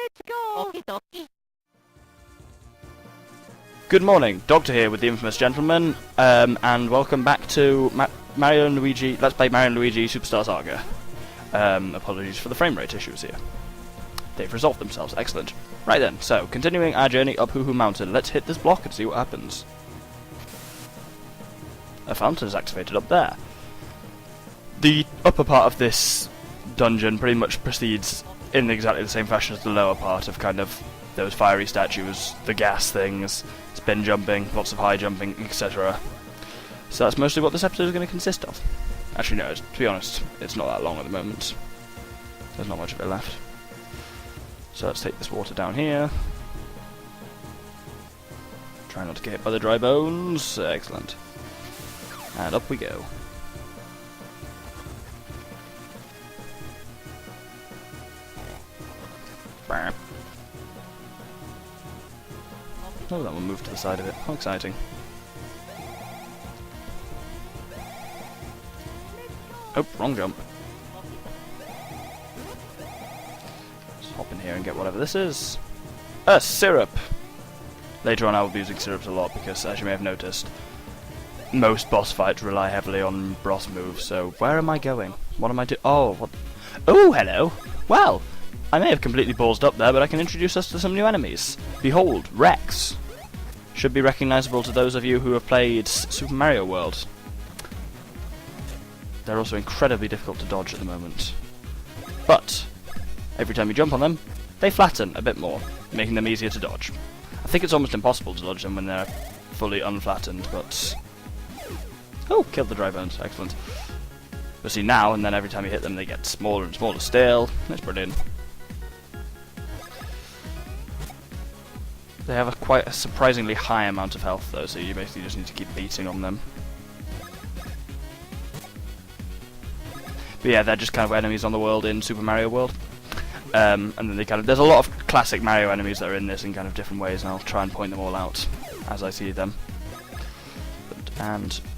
Let's go! Okie dokie. Good morning, Doctor here with the infamous gentleman, and welcome back to Mario and Luigi. Let's play Mario and Luigi SuperStar Saga. Apologies for the frame rate issues here. They've resolved themselves. Excellent. Right then, so continuing our journey up Hoohoo Mountain, let's hit this block and see what happens. A fountain is activated up there. The upper part of this dungeon pretty much proceeds in exactly the same fashion as the lower part of kind of those fiery statues, the gas things, spin jumping, lots of high jumping, etc. So that's mostly what this episode is going to consist of. Actually no, to be honest, it's not that long at the moment. There's not much of it left. So let's take this water down here. Try not to get hit by the dry bones. Excellent. And up we go. Oh, that one moved to the side of it. How exciting. Oh, wrong jump. Let's hop in here and get whatever this is. A syrup! Later on I will be using syrups a lot because, as you may have noticed, most boss fights rely heavily on boss moves, so where am I going? What am I doing? Oh, what? Oh, hello! Well, I may have completely ballsed up there, but I can introduce us to some new enemies. Behold, Rex. Should be recognisable to those of you who have played Super Mario World. They're also incredibly difficult to dodge at the moment. But, every time you jump on them, they flatten a bit more, making them easier to dodge. I think it's almost impossible to dodge them when they're fully unflattened, but... Oh, killed the dry bones, excellent. But see now, and then every time you hit them they get smaller and smaller still. That's brilliant. They have quite a surprisingly high amount of health though, so you basically just need to keep beating on them. But yeah, they're just kind of enemies on the world in Super Mario World. And then they there's a lot of classic Mario enemies that are in this in kind of different ways, and I'll try and point them all out as I see them.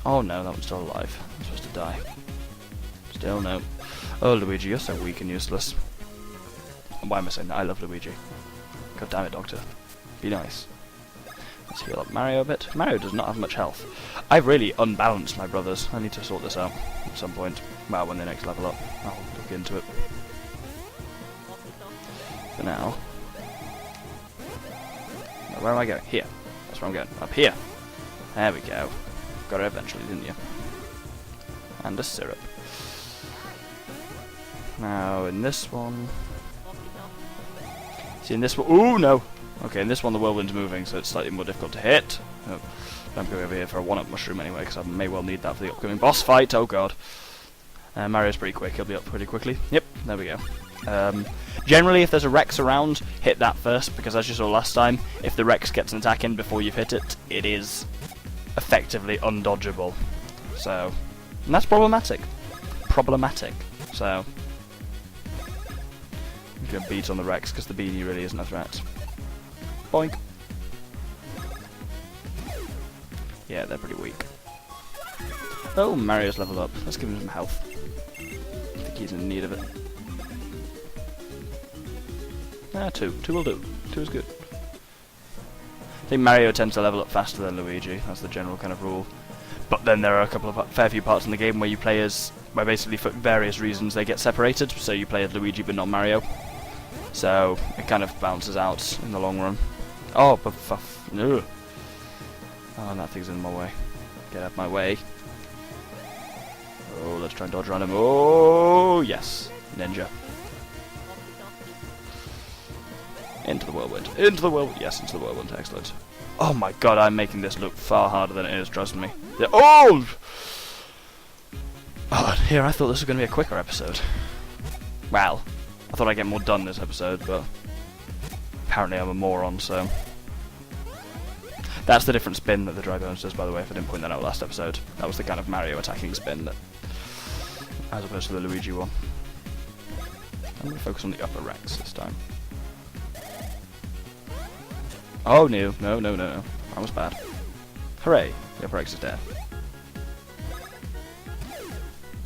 Oh no, that one's still alive. I'm supposed to die. Still no. Oh Luigi, you're so weak and useless. Why am I saying that? I love Luigi. God damn it, Doctor. Be nice. Let's heal up Mario a bit. Mario does not have much health. I've really unbalanced my brothers. I need to sort this out at some point. Well, when they next level up, I'll look into it. For now. Where am I going? Here. That's where I'm going. Up here. There we go. Got it eventually, didn't you? And a syrup. Now, in this one... See, in this one... Ooh, no! Okay, in this one the whirlwind's moving, so it's slightly more difficult to hit. Oh, I'm going over here for a one-up mushroom anyway, because I may well need that for the upcoming boss fight. Oh god. Mario's pretty quick, he'll be up pretty quickly. Yep, there we go. Generally, if there's a Rex around, hit that first, because as you saw last time, if the Rex gets an attack in before you've hit it, it is effectively undodgeable. So, and that's problematic. So, you can beat on the Rex, because the beanie really isn't a threat. Boink. Yeah, they're pretty weak. Oh, Mario's leveled up. Let's give him some health. I think he's in need of it. Ah, 2. 2 will do. 2 is good. I think Mario tends to level up faster than Luigi. That's the general kind of rule. But then there are a couple of fair few parts in the game where you play as, where basically for various reasons they get separated. So you play as Luigi but not Mario. So it kind of balances out in the long run. Oh, but no. Oh, that thing's in my way. Get out of my way. Oh, let's try and dodge around him. Oh, yes. Ninja. Into the whirlwind. Into the whirlwind. Yes, into the whirlwind. Excellent. Oh my god, I'm making this look far harder than it is, trust me. Oh! Oh, here, I thought this was going to be a quicker episode. Well, I thought I'd get more done this episode, but apparently I'm a moron, so... That's the different spin that the dry bones does, by the way, if I didn't point that out last episode. That was the kind of Mario attacking spin, that, as opposed to the Luigi one. I'm going to focus on the upper Rex this time. Oh no, no, no, no, no. That was bad. Hooray, the upper Rex is dead.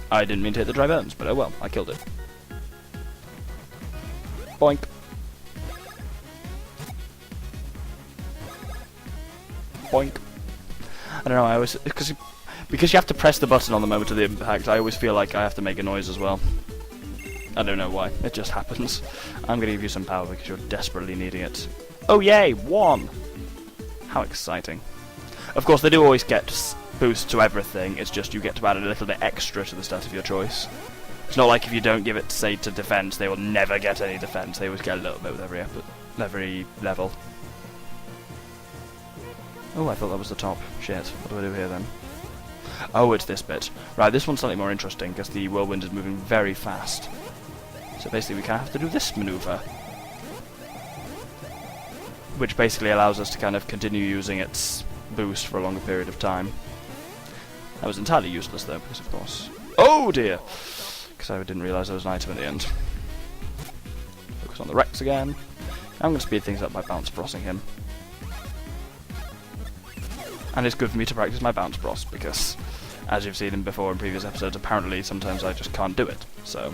I didn't mean to hit the dry bones, but oh well, I killed it. Boink. Boink. I don't know, I always... Because you have to press the button on the moment of the impact, I always feel like I have to make a noise as well. I don't know why, it just happens. I'm gonna give you some power because you're desperately needing it. Oh yay, 1! How exciting. Of course, they do always get boost to everything, it's just you get to add a little bit extra to the stat of your choice. It's not like if you don't give it, say, to defense, they will never get any defense. They always get a little bit with every level. Oh, I thought that was the top. Shit, what do I do here then? Oh, it's this bit. Right, this one's slightly more interesting, because the whirlwind is moving very fast. So basically we kind of have to do this maneuver. Which basically allows us to kind of continue using its boost for a longer period of time. That was entirely useless though, because of course... Oh dear! Because I didn't realise there was an item at the end. Focus on the Rex again. I'm going to speed things up by bounce crossing him. And it's good for me to practice my bounce bros, because, as you've seen before in previous episodes, apparently sometimes I just can't do it, so...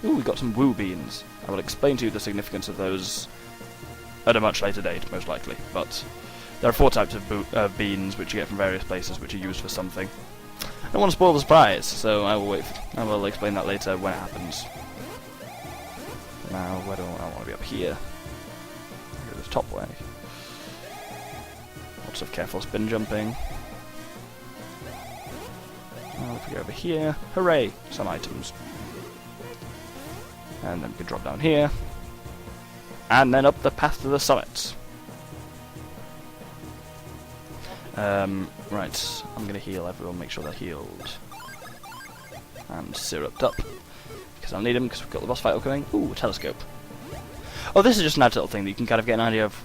Ooh, we got some woo beans. I will explain to you the significance of those at a much later date, most likely, but there are 4 types of beans which you get from various places which are used for something. I don't want to spoil the surprise, so I will explain that later when it happens. Now, where do I want to be? Up here. Go this top way. Lots of careful spin jumping. Now if we go over here, hooray! Some items. And then we can drop down here. And then up the path to the summit. Right, I'm going to heal everyone, make sure they're healed. And syruped up. Because I'll need them, because we've got the boss fight upcoming. Ooh, a telescope. Oh, this is just an nice little thing that you can kind of get an idea of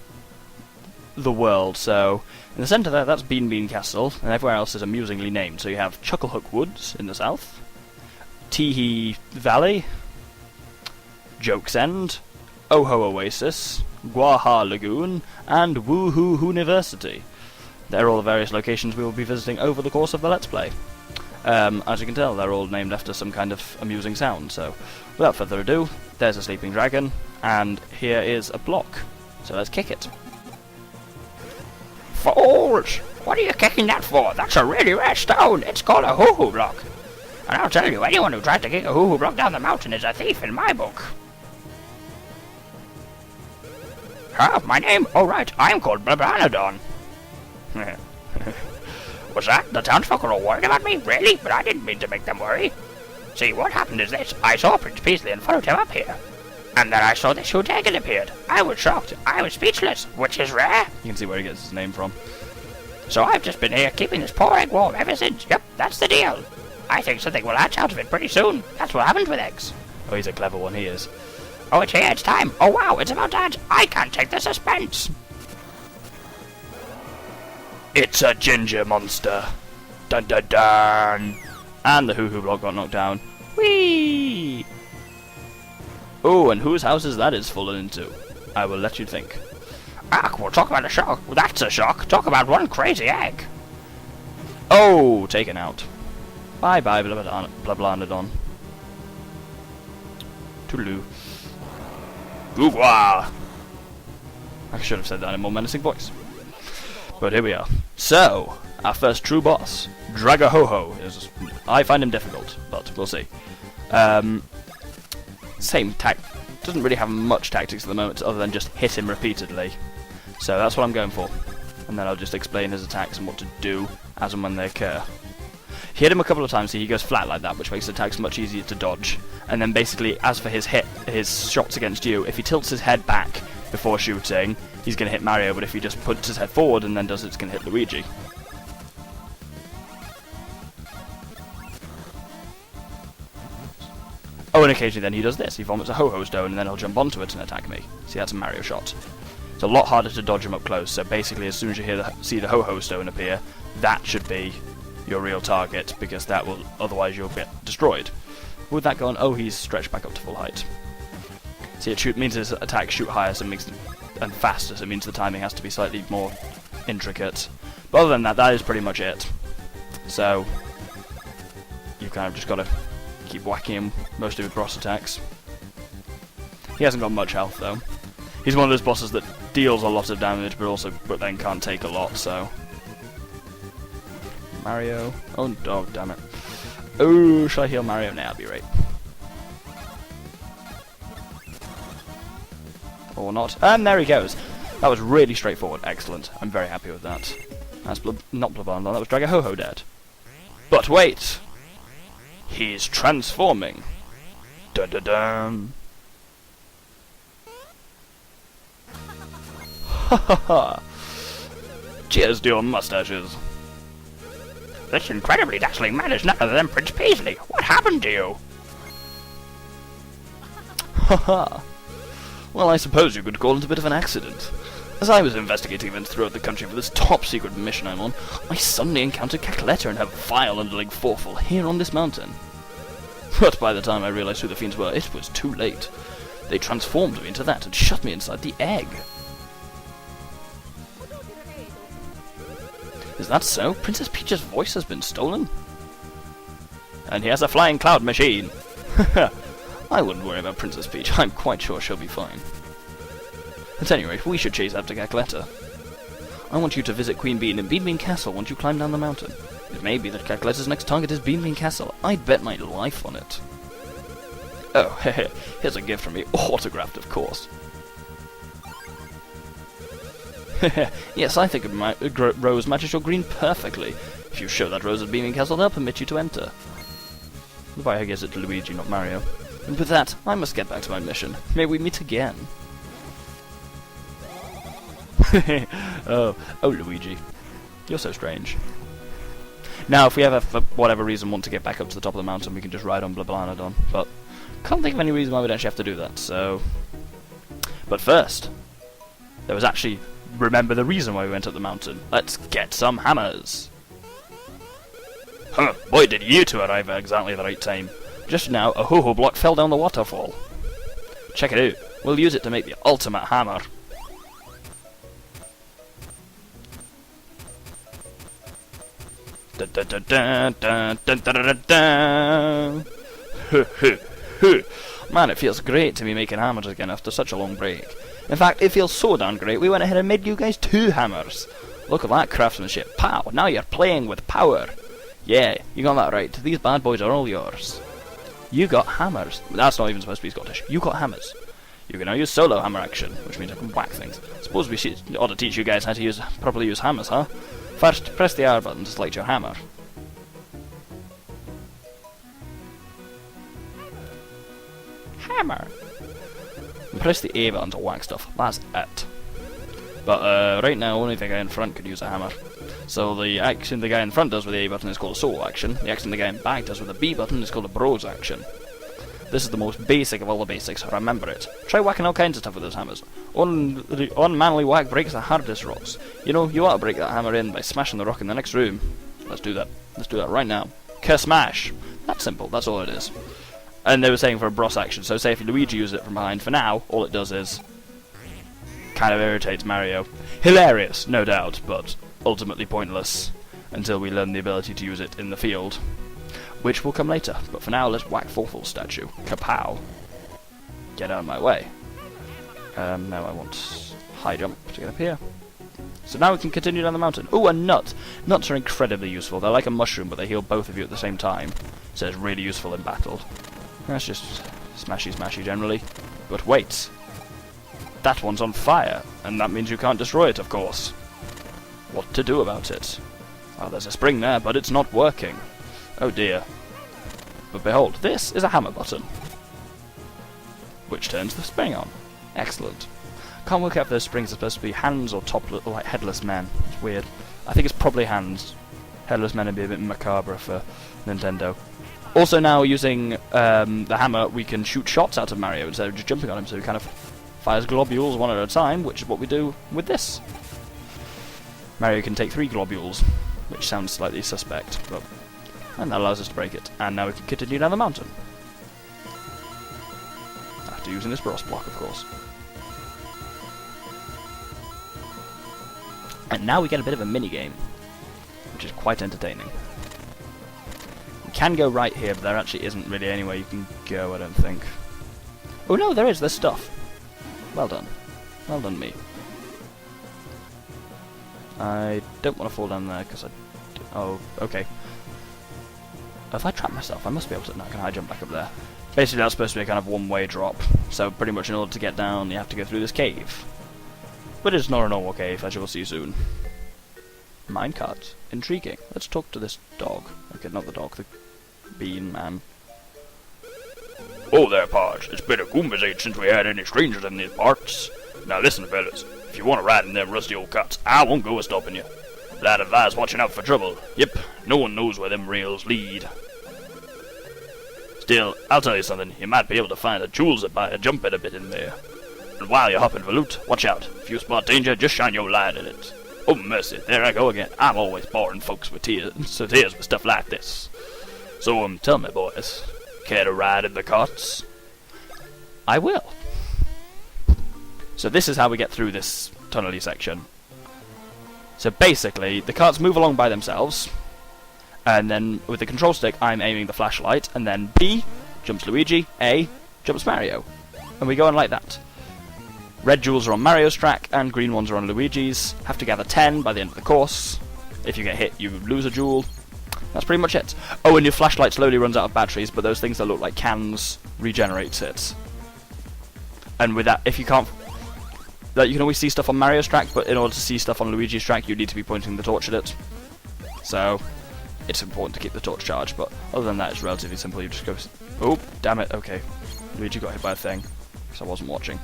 the world. So, in the centre there, that's Bean Castle, and everywhere else is amusingly named. So you have Chucklehook Woods in the south, Teehee Valley, Joke's End, Oho Oasis, Guaha Lagoon, and Woohoo University. They're all the various locations we will be visiting over the course of the Let's Play. As you can tell, they're all named after some kind of amusing sound, so without further ado, there's a sleeping dragon, and here is a block. So let's kick it. Fools! What are you kicking that for? That's a really rare stone. It's called a hoo-hoo block. And I'll tell you, anyone who tries to kick a hoo-hoo block down the mountain is a thief in my book. Huh? My name? Oh right, I'm called Blablanodon. Was that? The townsfolk are all worried about me? Really? But I didn't mean to make them worry. See, what happened is this. I saw Prince Peasley and followed him up here. And then I saw this huge dragon appeared. I was shocked. I was speechless, which is rare. You can see where he gets his name from. So I've just been here keeping this poor egg warm ever since. Yep, that's the deal. I think something will hatch out of it pretty soon. That's what happens with eggs. Oh, he's a clever one, he is. Oh, it's here, it's time. Oh wow, it's about to hatch. I can't take the suspense. It's a ginger monster. Dun dun dun. And the hoo-hoo block got knocked down. Whee! Oh, and whose house is that it's fallen into? I will let you think. Ah, we'll talk about a shock. That's a shock. Talk about one crazy egg. Oh, taken out. Bye bye, Blablanodon. Toodaloo. Googwa! I should have said that in a more menacing voice. But here we are. So, our first true boss, Dragahoho, is... I find him difficult, but we'll see. Same doesn't really have much tactics at the moment, other than just hit him repeatedly. So that's what I'm going for. And then I'll just explain his attacks and what to do as and when they occur. Hit him a couple of times, so he goes flat like that, which makes attacks much easier to dodge. And then basically, as for his shots against you, if he tilts his head back before shooting, he's going to hit Mario, but if he just puts his head forward and then does it, it's going to hit Luigi. Oh, and occasionally then he does this. He vomits a ho-ho stone and then he'll jump onto it and attack me. See, that's a Mario shot. It's a lot harder to dodge him up close, so basically as soon as you see the ho-ho stone appear, that should be your real target, because that will, otherwise you'll get destroyed. With that going, oh, he's stretched back up to full height. See, it means his attacks shoot higher, so it makes and faster, so it means the timing has to be slightly more intricate. But other than that, that is pretty much it. So, you've kind of just got to keep whacking him, mostly with cross attacks. He hasn't got much health, though. He's one of those bosses that deals a lot of damage, but then can't take a lot. So Mario. Oh, damn it. Oh, shall I heal Mario? Nah, I'll be right. Or not. And there he goes. That was really straightforward. Excellent. I'm very happy with that. That's not Blabon, that was Dragahoho dead. But wait! He's transforming. Dun dun dun. Ha ha ha. Cheers to your mustaches. This incredibly dazzling man is none other than Prince Paisley. What happened to you? Ha ha. Well, I suppose you could call it a bit of an accident. As I was investigating events throughout the country for this top-secret mission I'm on, I suddenly encountered Cackletta and her vile underling Forful here on this mountain. But by the time I realized who the fiends were, it was too late. They transformed me into that and shut me inside the egg. Is that so? Princess Peach's voice has been stolen? And he has a flying cloud machine. I wouldn't worry about Princess Peach. I'm quite sure she'll be fine. At any rate, we should chase after Cackletta. I want you to visit Queen Bean in Bean Bean Castle once you climb down the mountain. It may be that Cackletta's next target is Bean Bean Castle. I'd bet my life on it. Oh, here's a gift from me. Autographed, of course. Yes, I think a rose matches your green perfectly. If you show that rose at Bean Bean Castle, they'll permit you to enter. Why, I guess it's Luigi, not Mario. And with that, I must get back to my mission. May we meet again. oh, Luigi. You're so strange. Now, if we ever, for whatever reason, want to get back up to the top of the mountain, we can just ride on Blablanadon. But can't think of any reason why we'd actually have to do that, so... But first, there was actually... Remember the reason why we went up the mountain. Let's get some hammers. Huh, boy did you two arrive at exactly the right time. Just now, a Hoohoo block fell down the waterfall. Check it out. We'll use it to make the ultimate hammer. Dun dun dun dun dun dun dun dun dun. Man, it feels great to be making hammers again after such a long break. In fact, it feels so darn great we went ahead and made you guys 2 hammers. Look at that craftsmanship. Pow! Now you're playing with power. Yeah, you got that right. These bad boys are all yours. You got hammers. That's not even supposed to be Scottish. You got hammers. You can now use solo hammer action, which means I can whack things. Suppose we ought to teach you guys how to properly use hammers, huh? First, press the R button to select your hammer. Hammer. And press the A button to whack stuff. That's it. But right now, only the guy in front could use a hammer. So the action the guy in front does with the A button is called a solo action. The action the guy in back does with the B button is called a bros action. This is the most basic of all the basics, remember it. Try whacking all kinds of stuff with those hammers. Unmanly whack breaks the hardest rocks. You know, you ought to break that hammer in by smashing the rock in the next room. Let's do that. Let's do that right now. Smash! That's simple, that's all it is. And they were saying for a bros action, so say if Luigi uses it from behind, for now, all it does is... kind of irritates Mario. Hilarious, no doubt, but ultimately pointless. Until we learn the ability to use it in the field. Which will come later, but for now, let's whack Forful's statue. Kapow! Get out of my way. Now I want high jump to get up here. So now we can continue down the mountain. Ooh, a nut! Nuts are incredibly useful. They're like a mushroom, but they heal both of you at the same time. So it's really useful in battle. That's just smashy generally. But wait! That one's on fire, and that means you can't destroy it, of course. What to do about it? Oh, there's a spring there, but it's not working. Oh dear. But behold, this is a hammer button. Which turns the spring on. Excellent. Can't work out if those springs are supposed to be hands or like headless men. It's weird. I think it's probably hands. Headless men would be a bit macabre for Nintendo. Also now, using the hammer, we can shoot shots out of Mario instead of just jumping on him, so he kind of fires globules one at a time, which is what we do with this. Mario can take 3 globules, which sounds slightly suspect, but... And that allows us to break it. And now we can continue down the mountain. After using this bros block, of course. And now we get a bit of a mini-game, which is quite entertaining. You can go right here, but there actually isn't really anywhere you can go, I don't think. Oh no, there is, there's stuff. Well done. Well done me. I don't want to fall down there because I... Oh, okay. If I trap myself, I must be able to... No, can I jump back up there? Basically, that's supposed to be a kind of one-way drop. So pretty much in order to get down, you have to go through this cave. But it's not a normal cave, as you will see soon. Minecarts. Intriguing. Let's talk to this dog. Okay, not the dog, the bean man. Oh there, Podge. It's been a goomba's age since we had any strangers in these parts. Now listen, fellas. If you want to ride in them rusty old carts, I won't go a stopping you. But I'd advise watching out for trouble. Yep, no one knows where them rails lead. Still, I'll tell you something. You might be able to find the jewels that buy a jump in a bit in there. And while you're hopping for loot, watch out. If you spot danger, just shine your light at it. Oh mercy, there I go again. I'm always boring folks with tears with stuff like this. So tell me, boys, care to ride in the carts? I will. So this is how we get through this tunnely section. So basically, the carts move along by themselves, and then with the control stick, I'm aiming the flashlight, and then B jumps Luigi, A jumps Mario, and we go on like that. Red jewels are on Mario's track, and green ones are on Luigi's. Have to gather 10 by the end of the course. If you get hit, you lose a jewel. That's pretty much it. Oh, and your flashlight slowly runs out of batteries, but those things that look like cans regenerates it. And with that, if you can't... Like, you can always see stuff on Mario's track, but in order to see stuff on Luigi's track, you need to be pointing the torch at it. So, it's important to keep the torch charged, but other than that, it's relatively simple. You just go... Oh, damn it, okay. Luigi got hit by a thing, because I wasn't watching.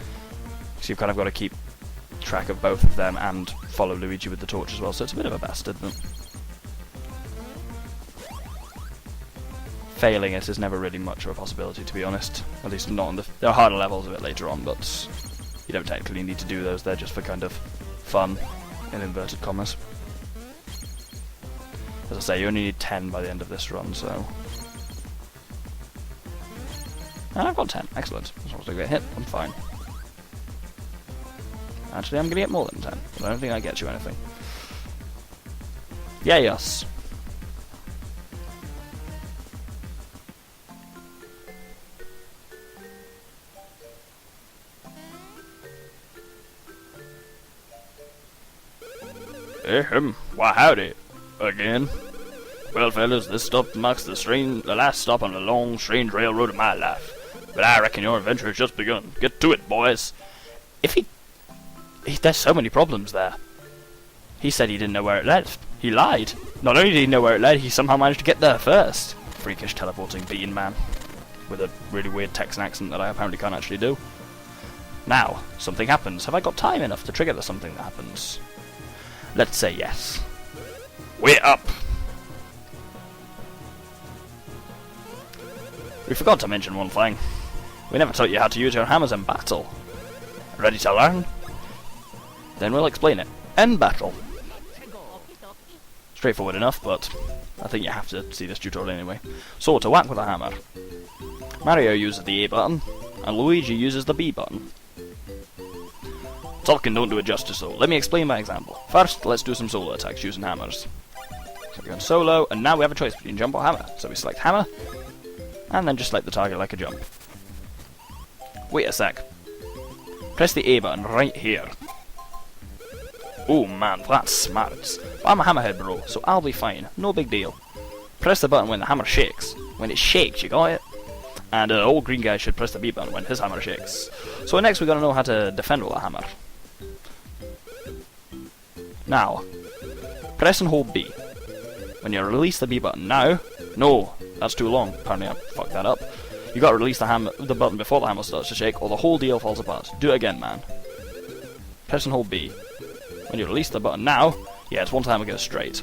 So you've kind of got to keep track of both of them and follow Luigi with the torch as well, so it's a bit of a bastard, but... Failing it is never really much of a possibility, to be honest. At least not on the... There are harder levels of it later on, but you don't technically need to do those. They're just for kind of fun, in inverted commas. As I say, you only need 10 by the end of this run, so... And I've got 10. Excellent. As long as I get hit, I'm fine. Actually, I'm going to get more than 10, but I don't think I get you anything. Yeah, yes. Why howdy. Again. Well, fellas, this stop marks the last stop on the long, strange railroad of my life. But I reckon your adventure has just begun. Get to it, boys. If there's so many problems there. He said he didn't know where it led. He lied. Not only did he know where it led, he somehow managed to get there first. Freakish teleporting bean man. With a really weird Texan accent that I apparently can't actually do. Now, something happens. Have I got time enough to trigger the something that happens? Let's say yes. We're up! We forgot to mention one thing. We never taught you how to use your hammers in battle. Ready to learn? Then we'll explain it. End battle. Straightforward enough, but I think you have to see this tutorial anyway. So, to whack with a hammer. Mario uses the A button, and Luigi uses the B button. Talking don't do it justice though. Let me explain by example. First, let's do some solo attacks using hammers. So we're going solo, and now we have a choice between jump or hammer. So we select hammer, and then just select the target like a jump. Wait a sec. Press the A button right here. Oh man, that's smart. I'm a hammerhead bro, so I'll be fine. No big deal. Press the button when the hammer shakes. When it shakes, you got it? And old green guy should press the B button when his hammer shakes. So next we're going to know how to defend with a hammer. Now, press and hold B. When you release the B button now... No, that's too long. Apparently I fucked that up. You got to release the button before the hammer starts to shake, or the whole deal falls apart. Do it again, man. Press and hold B. When you release the button now... Yeah, it's one time it goes straight.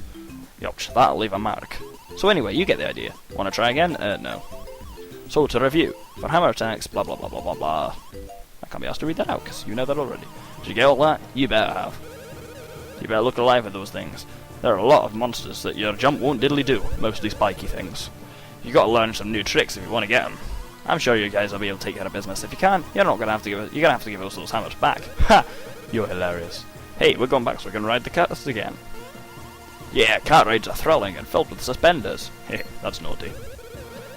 Yup, that'll leave a mark. So anyway, you get the idea. Want to try again? No. So, to review, for hammer attacks, blah blah blah blah blah blah. I can't be asked to read that out, because you know that already. Did you get all that? You better have. You better look alive at those things. There are a lot of monsters that your jump won't diddly do, mostly spiky things. You gotta learn some new tricks if you want to get them. I'm sure you guys will be able to take care of business. If you can't, you're gonna have to give us those hammers back. Ha! You're hilarious. Hey, we're going back so we can ride the carts again. Yeah, cart rides are thrilling and filled with suspenders. Heh, that's naughty.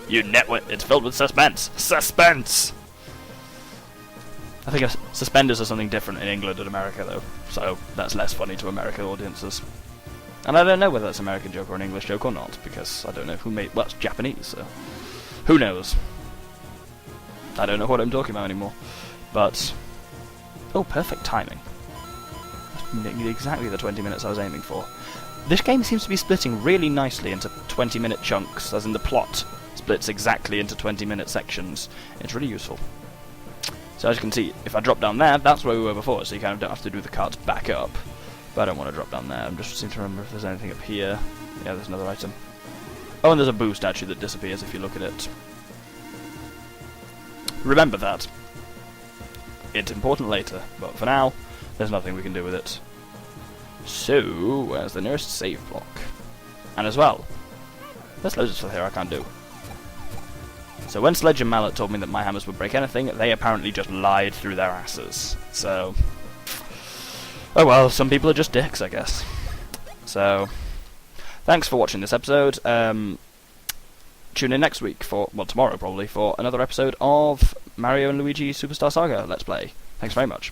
You netwit, it's filled with suspense. Suspense! I think suspenders are something different in England and America, though, so that's less funny to American audiences. And I don't know whether that's an American joke or an English joke or not, because I don't know who made... Well, it's Japanese, so... Who knows? I don't know what I'm talking about anymore. But... Oh, perfect timing. Exactly the 20 minutes I was aiming for. This game seems to be splitting really nicely into 20-minute chunks, as in the plot splits exactly into 20-minute sections. It's really useful. So as you can see, if I drop down there, that's where we were before, so you kind of don't have to do the carts back up. But I don't want to drop down there. I'm just seem to remember if there's anything up here. Yeah, there's another item. Oh, and there's a boo statue that disappears if you look at it. Remember that. It's important later, but for now, there's nothing we can do with it. So, where's the nearest save block? And as well, there's loads of stuff here I can't do. So when Sledge and Mallet told me that my hammers would break anything, they apparently just lied through their asses. So, oh well, some people are just dicks, I guess. So, thanks for watching this episode. Tune in next week for, well, tomorrow probably, for another episode of Mario and Luigi SuperStar Saga Let's Play. Thanks very much.